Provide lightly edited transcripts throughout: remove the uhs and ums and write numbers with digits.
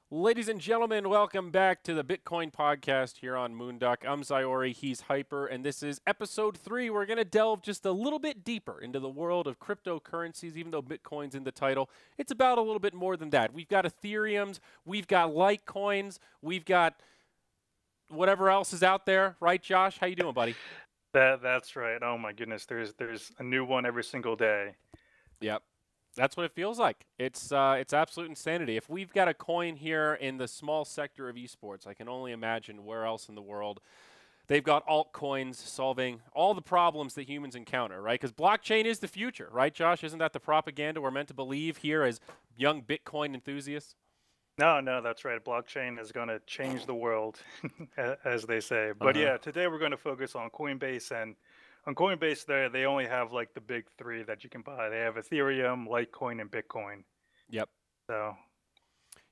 Ladies and gentlemen, welcome back to the Bitcoin podcast here on Moonduck. I'm Zyori, he's Hyper, and this is episode 3. We're going to delve just a little bit deeper into the world of cryptocurrencies, even though Bitcoin's in the title. It's about a little bit more than that. We've got Ethereums, we've got Litecoins, we've got whatever else is out there, right, Josh? How you doing, buddy? That's right. Oh my goodness, there's a new one every single day. Yep. That's what it feels like. It's absolute insanity. If we've got a coin here in the small sector of esports, I can only imagine where else in the world they've got altcoins solving all the problems that humans encounter, right? Because blockchain is the future, right, Josh? Isn't that the propaganda we're meant to believe here as young Bitcoin enthusiasts? No, that's right. Blockchain is going to change the world, as they say. Uh But huh. yeah, today we're going to focus on Coinbase, and on Coinbase, they only have like the big three that you can buy. They have Ethereum, Litecoin, and Bitcoin. Yep. So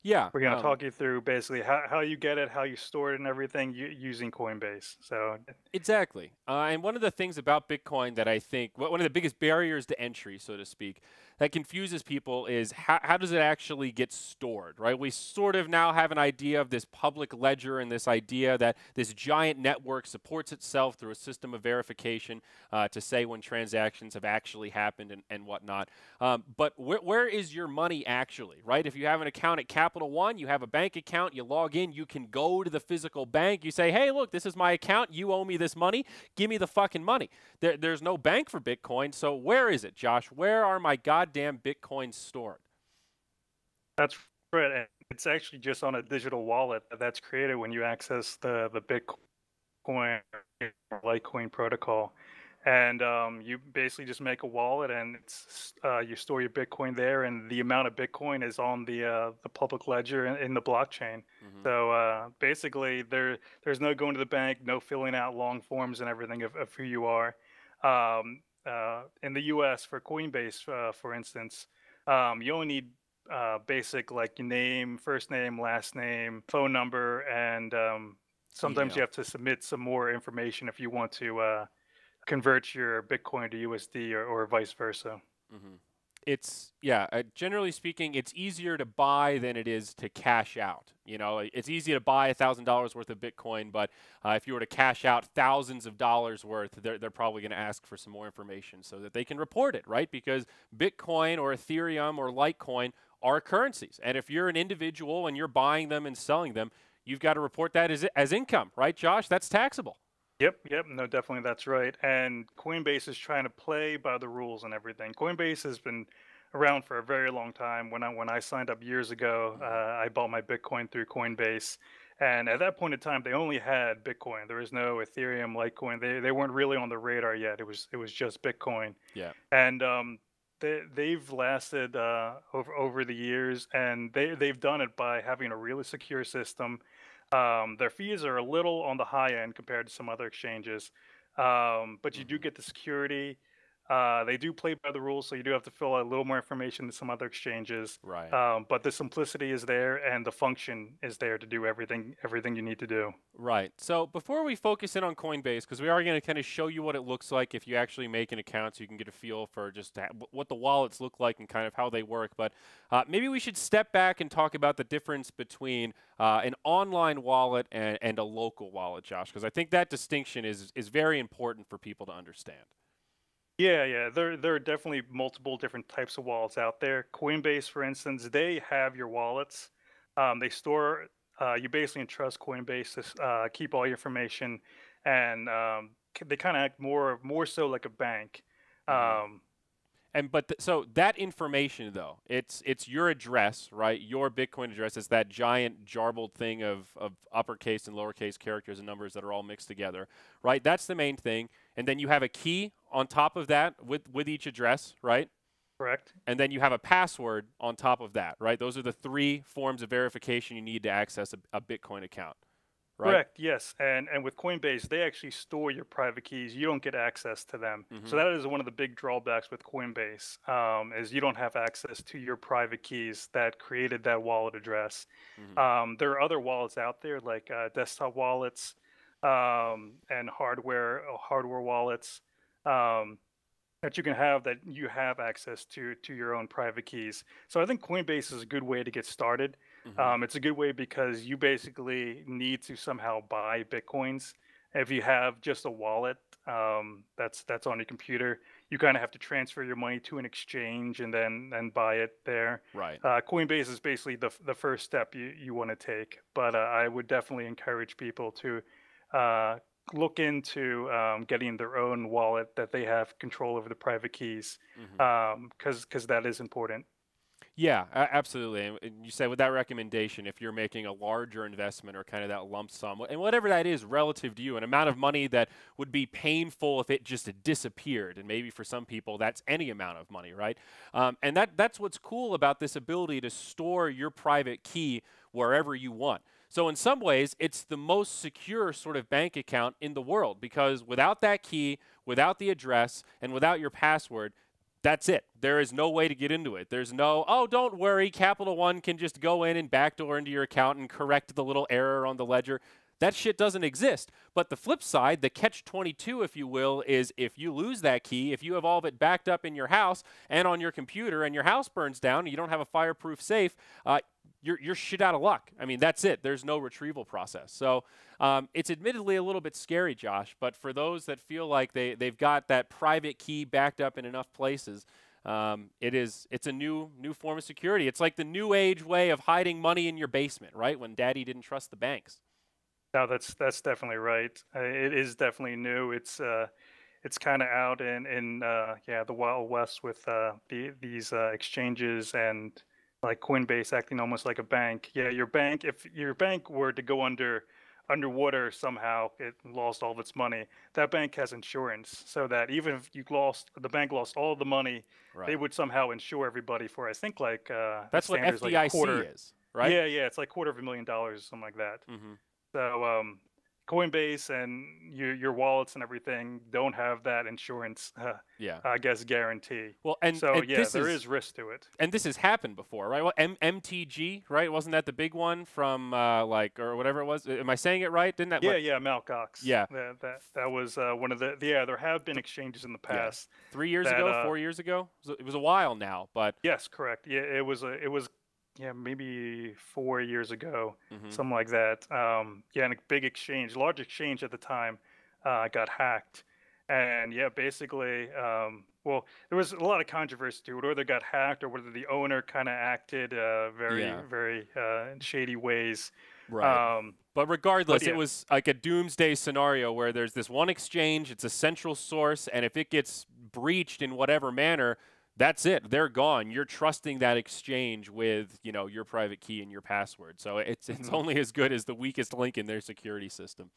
Yeah. we're going to talk you through basically how you get it, how you store it, and everything using Coinbase. So Exactly. And one of the things about Bitcoin that I think, one of the biggest barriers to entry, so to speak, that confuses people is how does it actually get stored, right? We sort of now have an idea of this public ledger and this idea that this giant network supports itself through a system of verification to say when transactions have actually happened and whatnot. But where is your money actually, right? If you have an account at Capital One, you have a bank account, you log in, you can go to the physical bank, you say, hey, look, this is my account, you owe me this money, give me the fucking money. There's no bank for Bitcoin, so where is it, Josh? Where are my goddamn Bitcoins stored? that's right. And it's actually just on a digital wallet that's created when you access the Bitcoin or Litecoin protocol. And you basically just make a wallet, and you store your Bitcoin there, and the amount of Bitcoin is on the public ledger in the blockchain. Hmm. So basically, there's no going to the bank, no filling out long forms and everything of who you are. In the U.S. for Coinbase, for instance, you only need basic like your name, first name, last name, phone number, and sometimes you Email. have to submit some more information if you want to convert your Bitcoin to USD or vice versa. Hmm. It's yeah. Generally speaking, it's easier to buy than it is to cash out. You know, it's easy to buy $1,000 worth of Bitcoin, but if you were to cash out thousands of dollars worth, they're probably going to ask for some more information so that they can report it, right? Because Bitcoin or Ethereum or Litecoin are currencies, and if you're an individual and you're buying them and selling them, you've got to report that as income, right, Josh? That's taxable. Yep, no, definitely that's right. And Coinbase is trying to play by the rules and everything. Coinbase has been around for a very long time. When I signed up years ago, Hmm. I bought my Bitcoin through Coinbase, and at that point in time, they only had Bitcoin. There was no Ethereum, Litecoin. They weren't really on the radar yet. It was just Bitcoin, Yeah. and they've lasted over the years, and they've done it by having a really secure system. Their fees are a little on the high end compared to some other exchanges, but you do Hmm. get the security. They do play by the rules, so you do have to fill out a little more information than some other exchanges. Right. But the simplicity is there, and the function is there to do everything you need to do. Right. So before we focus in on Coinbase, because we are going to kind of show you what it looks like if you actually make an account, so you can get a feel for just what the wallets look like and kind of how they work. But maybe we should step back and talk about the difference between an online wallet and a local wallet, Josh, because I think that distinction is very important for people to understand. Yeah. There are definitely multiple different types of wallets out there. Coinbase, for instance, they have your wallets. They store. You basically entrust Coinbase to keep all your information, and they kind of act more so like a bank. Hmm. Um, And but so that information though, it's your address, right? Your Bitcoin address is that giant jarbled thing of uppercase and lowercase characters and numbers that are all mixed together, right? That's the main thing. And then you have a key on top of that with each address, right? Correct. And then you have a password on top of that, right? Those are the three forms of verification you need to access a Bitcoin account, right? Correct. Yes. And with Coinbase, they actually store your private keys. You don't get access to them. So Mm-hmm. that is one of the big drawbacks with Coinbase, is you don't have access to your private keys that created that wallet address. Mm-hmm. There are other wallets out there like desktop wallets, and hardware wallets, um, that you can have that you have access to your own private keys. So I think Coinbase is a good way to get started. Hmm. It's a good way because you basically need to somehow buy bitcoins. If you have just a wallet that's on your computer, you kind of have to transfer your money to an exchange and then buy it there. Right. Coinbase is basically the first step you want to take, but I would definitely encourage people to uh, look into getting their own wallet that they have control over the private keys, Hmm. because that is important. Yeah, absolutely. And you said with that recommendation, if you're making a larger investment or kind of that lump sum, and whatever that is relative to you, an amount of money that would be painful if it just disappeared, and maybe for some people that's any amount of money, right? And that's what's cool about this ability to store your private key wherever you want. So in some ways, it's the most secure sort of bank account in the world because without that key, without the address, and without your password, that's it. There is no way to get into it. There's no, oh, don't worry, Capital One can just go in and backdoor into your account and correct the little error on the ledger. That shit doesn't exist. But the flip side, the catch 22, if you will, is if you lose that key, if you have all of it backed up in your house and on your computer and your house burns down and you don't have a fireproof safe, you're shit out of luck. I mean, that's it. There's no retrieval process. So it's admittedly a little bit scary, Josh, but for those that feel like they've got that private key backed up in enough places, it's a new form of security. It's like the new age way of hiding money in your basement, right? When daddy didn't trust the banks. No, that's definitely right. It is definitely new. It's kind of out in yeah, the Wild West with these exchanges and like Coinbase acting almost like a bank. Yeah, your bank, if your bank were to go underwater somehow, it lost all of its money. That bank has insurance, so that even if the bank lost all the money, they Right. would somehow insure everybody for, I think, like the That's what standard is like a FDIC quarter. is, right? Yeah, yeah, it's like $250,000 or something like that. Hmm. So Coinbase and your wallets and everything don't have that insurance, Yeah. I guess, guarantee. Well, and, So and yeah, this there is is risk to it. and this has happened before, right? Well, MTG, right? Wasn't that the big one from like or whatever it was? Am I saying it right? Didn't that Yeah, what? yeah, Mt. Gox. Yeah, That was one of the yeah. There have been exchanges in the yeah. past 3 years that ago, 4 years ago. It was a while now, but yes, correct. Yeah, it was yeah, maybe 4 years ago, hmm. something like that. Yeah, and a big exchange, large exchange at the time, got hacked, and yeah, basically, well, there was a lot of controversy to it, whether it got hacked or whether the owner kind of acted very, Yeah, very shady ways. right. Um, But but regardless, it yeah, was like a doomsday scenario where there's this one exchange, it's a central source, and if it gets breached in whatever manner, that's it. They're gone. You're trusting that exchange with, your private key and your password. So it's mhm, only as good as the weakest link in their security system.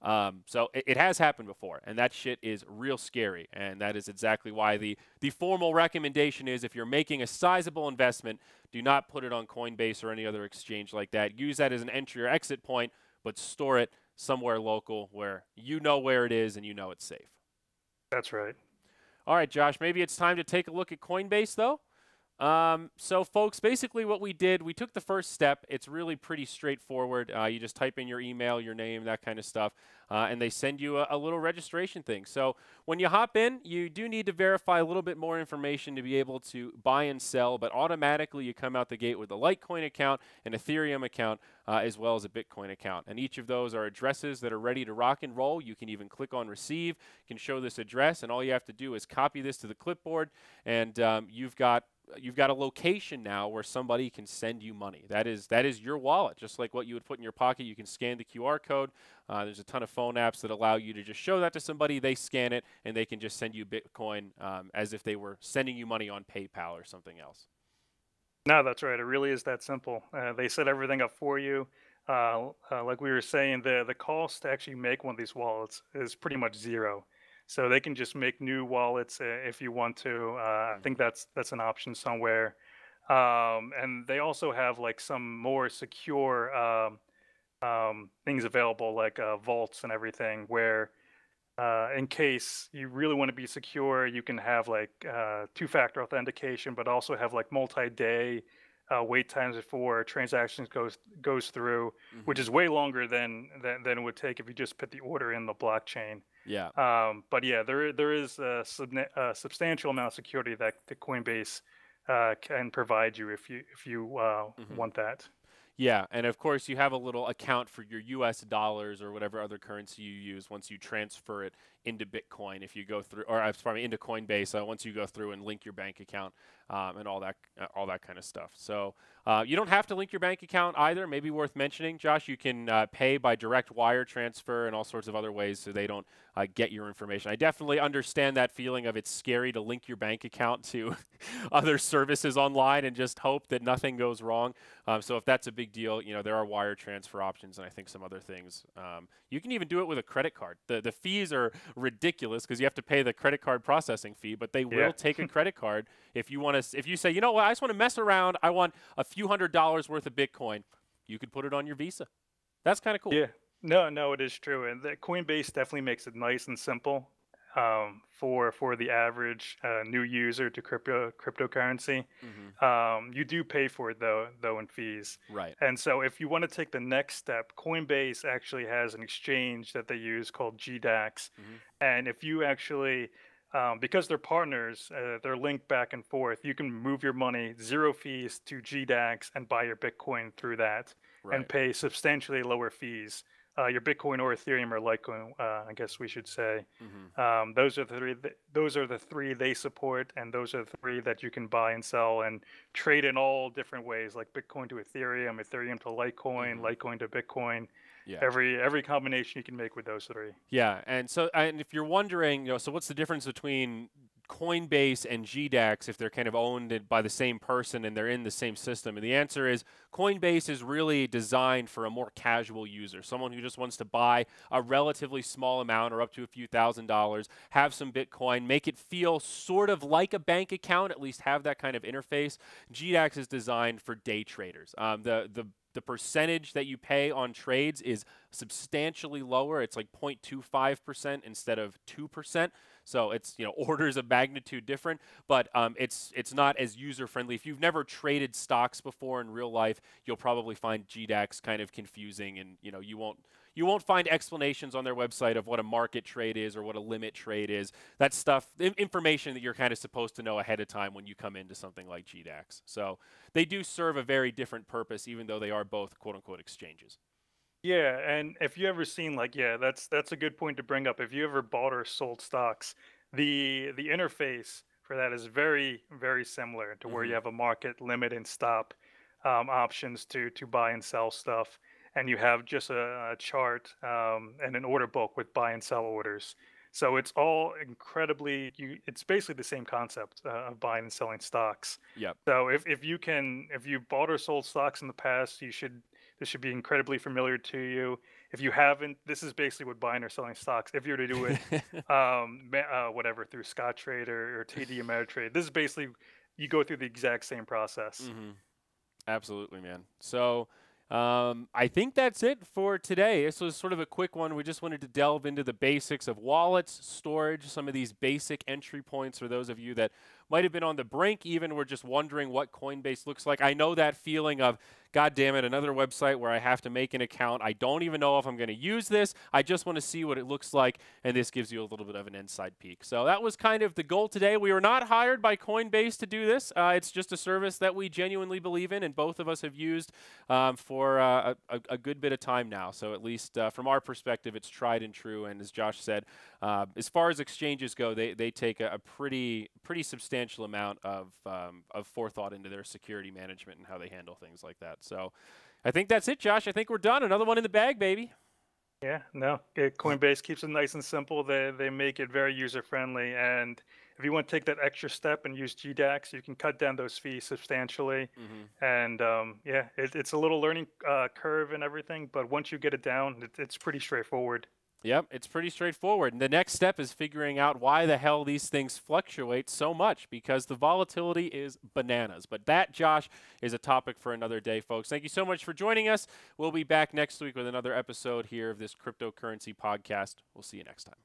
So it has happened before, and that shit is real scary. And that is exactly why the formal recommendation is if you're making a sizable investment, do not put it on Coinbase or any other exchange like that. Use that as an entry or exit point, but store it somewhere local where you know where it is and you know it's safe. that's right. All right, Josh, maybe it's time to take a look at Coinbase, though. So, folks, basically what we did, we took the first step. It's really pretty straightforward. You just type in your email, your name, that kind of stuff, and they send you a little registration thing. So, when you hop in, you do need to verify a little bit more information to be able to buy and sell, but automatically you come out the gate with a Litecoin account, an Ethereum account, as well as a Bitcoin account. And each of those are addresses that are ready to rock and roll. You can even click on receive, you can show this address, and all you have to do is copy this to the clipboard, and you've got a location now where somebody can send you money. That is your wallet, just like what you would put in your pocket. You can scan the QR code. There's a ton of phone apps that allow you to just show that to somebody. They scan it, and they can just send you Bitcoin as if they were sending you money on PayPal or something else. No, that's right. It really is that simple. They set everything up for you. Like we were saying, the cost to actually make one of these wallets is pretty much zero. So they can just make new wallets if you want to. I think Hmm. that's an option somewhere. And they also have like some more secure things available, like vaults and everything, where in case you really want to be secure, you can have like two-factor authentication, but also have like multi-day wait times before transactions goes through, which Hmm. is way longer than it would take if you just put the order in the blockchain. Yeah. But yeah, there is a substantial amount of security that the Coinbase can provide you if you Hmm. want that. Yeah, and of course you have a little account for your US dollars or whatever other currency you use once you transfer it into Bitcoin if you go through, or sorry, into Coinbase once you go through and link your bank account and all that kind of stuff. So you don't have to link your bank account either. Maybe worth mentioning, Josh, you can pay by direct wire transfer and all sorts of other ways so they don't get your information. I definitely understand that feeling of it's scary to link your bank account to other services online and just hope that nothing goes wrong. So if that's a big deal, you know, there are wire transfer options and I think some other things. You can even do it with a credit card. The fees are ridiculous because you have to pay the credit card processing fee, but they will take a credit card if you want to. If you say, you know what, I just want to mess around, I want a few $100s worth of Bitcoin, you could put it on your Visa. That's kind of cool. Yeah. No, it is true, and the Coinbase definitely makes it nice and simple for the average new user to cryptocurrency. You do pay for it though in fees. Right. And so if you want to take the next step, Coinbase actually has an exchange that they use called GDAX, and if you actually because they're partners, they're linked back and forth. You can move your money, zero fees, to GDAX and buy your Bitcoin through that, and pay substantially lower fees. Your Bitcoin or Ethereum or Litecoin, I guess we should say. Those are the three. Those are the three they support, and those are the three that you can buy and sell and trade in all different ways, like Bitcoin to Ethereum, Ethereum to Litecoin, Litecoin to Bitcoin. Yeah. Every combination you can make with those three. Yeah, and so and if you're wondering, you know, so what's the difference between Coinbase and GDAX if they're kind of owned by the same person and they're in the same system? And the answer is Coinbase is really designed for a more casual user, someone who just wants to buy a relatively small amount or up to a few $1,000s, have some Bitcoin, make it feel sort of like a bank account, at least have that kind of interface. GDAX is designed for day traders. The percentage that you pay on trades is substantially lower. It's like 0.25% instead of 2%. So it's, you know, orders of magnitude different, but it's not as user friendly. If you've never traded stocks before in real life, you'll probably find GDAX kind of confusing, and you know you won't find explanations on their website of what a market trade is or what a limit trade is. That stuff, information that you're kind of supposed to know ahead of time when you come into something like GDAX. So they do serve a very different purpose, even though they are both quote unquote exchanges. Yeah, and if you ever seen like that's a good point to bring up. If you ever bought or sold stocks, the interface for that is very similar to where you have a market limit and stop options to buy and sell stuff, and you have just a chart and an order book with buy and sell orders. So it's all incredibly it's basically the same concept of buying and selling stocks. Yep. So if you bought or sold stocks in the past, this should be incredibly familiar to you. If you haven't, this is basically what buying or selling stocks. If you're to do it, whatever, through Scottrade or TD Ameritrade, this is basically you go through the exact same process. Absolutely, man. So I think that's it for today. This was sort of a quick one. We just wanted to delve into the basics of wallets, storage, some of these basic entry points for those of you that might have been on the brink, even were just wondering what Coinbase looks like. I know that feeling of, God damn it, another website where I have to make an account. I don't even know if I'm going to use this. I just want to see what it looks like, and this gives you a little bit of an inside peek. So that was kind of the goal today. We were not hired by Coinbase to do this. It's just a service that we genuinely believe in, and both of us have used for a good bit of time now. So at least from our perspective, it's tried and true. And as Josh said, as far as exchanges go, they take a pretty substantial amount of forethought into their security management and how they handle things like that. So I think that's it, Josh. I think we're done. Another one in the bag, baby. Yeah, no, Coinbase keeps it nice and simple. They make it very user friendly, and if you want to take that extra step and use GDAX, you can cut down those fees substantially. And yeah, it's a little learning curve and everything, but once you get it down, it's pretty straightforward. Yep, it's pretty straightforward. And the next step is figuring out why the hell these things fluctuate so much, because the volatility is bananas. But that, Josh, is a topic for another day, folks. Thank you so much for joining us. We'll be back next week with another episode here of this cryptocurrency podcast. We'll see you next time.